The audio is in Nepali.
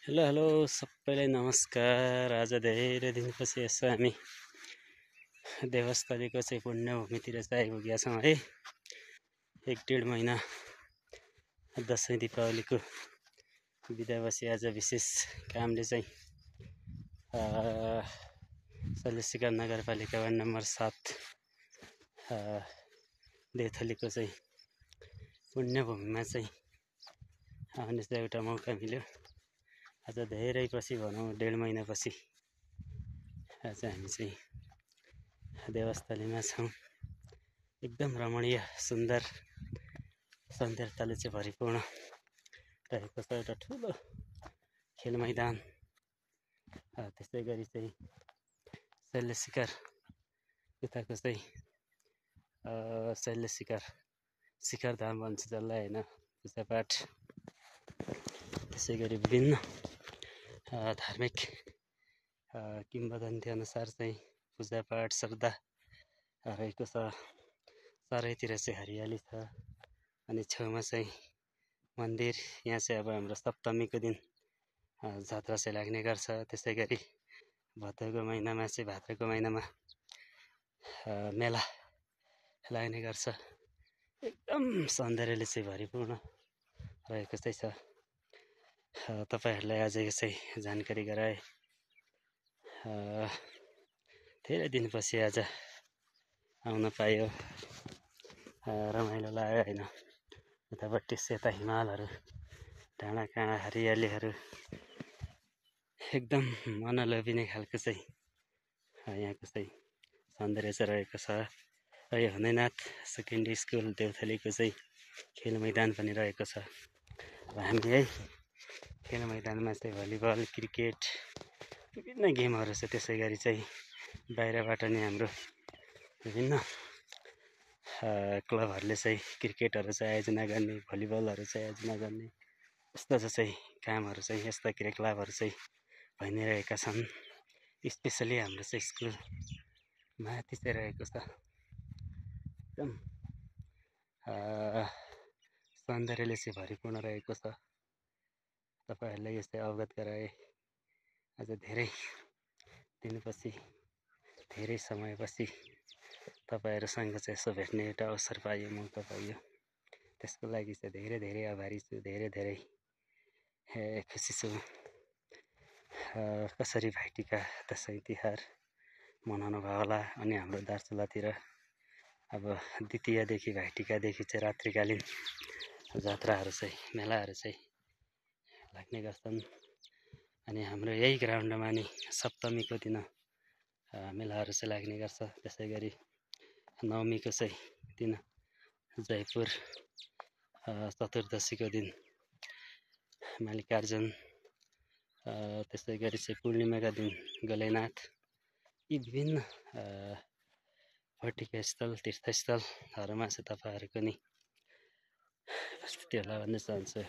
हेलो हेलो सबैलाई नमस्कार। आज धेरै दिनपछि यसो हामी देवस्थलीको चाहिँ पुण्यभूमितिर चाहिँ आइपुगेका छौँ है। 1-1.5 महिना दसैँ दीपावलीको बिदापछि आज विशेष कामले चाहिँ सल्लेसिका नगरपालिका वार्ड नम्बर 7 देवथलीको चाहिँ पुण्यभूमिमा चाहिँ आउने चाहिँ एउटा मौका मिल्यो। आज धेरै पछि भनौँ 1.5 महिनापछि आज हामी चाहिँ देवस्थलीमा छौँ। एकदम रमणीय सुन्दर सौन्दर्यताले चाहिँ भरिपूर्ण रहेको छ एउटा ठुलो खेल मैदान। त्यसै गरी चाहिँ शैल शिखर उताको चाहिँ शैल शिखर धाम भन्छ जसलाई होइन, पूजापाठ त्यसै गरी विभिन्न धार्मिक किंवदन्ती अनुसार चाहिँ पूजापाठ श्रद्धा रहेको छ। चारैतिर चाहिँ हरियाली छ अनि छेउमा चाहिँ मन्दिर। यहाँ चाहिँ अब हाम्रो सप्तमीको दिन जात्रा चाहिँ लाग्ने गर्छ। त्यसै गरी भाद्रको महिनामा मेला लाग्ने गर्छ। एकदम सौन्दर्यले चाहिँ भरिपूर्ण रहेको चाहिँ छ। तपाईहरूलाई आज यो चाहिँ जानकारी गराए। धेरै दिनपछि आज आउन पायो, रमाइलो लाग्यो होइन। उतापट्टि सेता हिमालहरू, डाँडाकाँडा हरियालीहरू एकदम मन लोभिने खालको चाहिँ यहाँको चाहिँ सौन्दर्य चाहिँ रहेको छ। यो हुँदैनाथ सेकेन्डरी स्कुल देवथलीको चाहिँ खेल मैदान पनि रहेको छ। हामी है खेल मैदानमा चाहिँ भलिबल, क्रिकेट विभिन्न गेमहरू छ। त्यसै गरी चाहिँ बाहिरबाट नि हाम्रो विभिन्न क्लबहरूले चाहिँ क्रिकेटहरू चाहिँ आयोजना गर्ने, भलिबलहरू चाहिँ आयोजना गर्ने, यस्ता चाहिँ कामहरू चाहिँ यस्ता क्रियाकलापहरू चाहिँ भइ नै रहेका छन्। स्पेसली हाम्रो चाहिँ स्कुल माथि चाहिँ रहेको छ। एकदम सौन्दर्यले चाहिँ भरिपूर्ण रहेको छ। तपाईँहरूलाई यो चाहिँ अवगत गराए। आज धेरै दिनपछि, धेरै समयपछि तपाईँहरूसँग चाहिँ यसो भेट्ने एउटा अवसर पाइयो, मौका पाइयो। त्यसको लागि चाहिँ धेरै धेरै आभारी छु, धेरै धेरै खुसी छु। कसरी भाइटिका दसैँ तिहार मनाउनु भयो होला। अनि हाम्रो दार्चुलातिर अब द्वितीयदेखि भाइटिकादेखि चाहिँ रात्रिकालीन जात्राहरू चाहिँ मेलाहरू चाहिँ लाग्ने गर्छन्। अनि हाम्रो यही ग्राउन्डमा नि सप्तमीको दिन मेलाहरू चाहिँ लाग्ने गर्छ। त्यसै गरी नवमीको चाहिँ दिन जयपुर, चतुर्दशीको दिन मल्लिकार्जुन, त्यसै गरी चाहिँ पूर्णिमाका दिन गलेनाथ, यी विभिन्न भौतिक स्थल तीर्थस्थलहरूमा चाहिँ तपाईँहरूको नि उपस्थिति होला भन्ने चाहन्छु।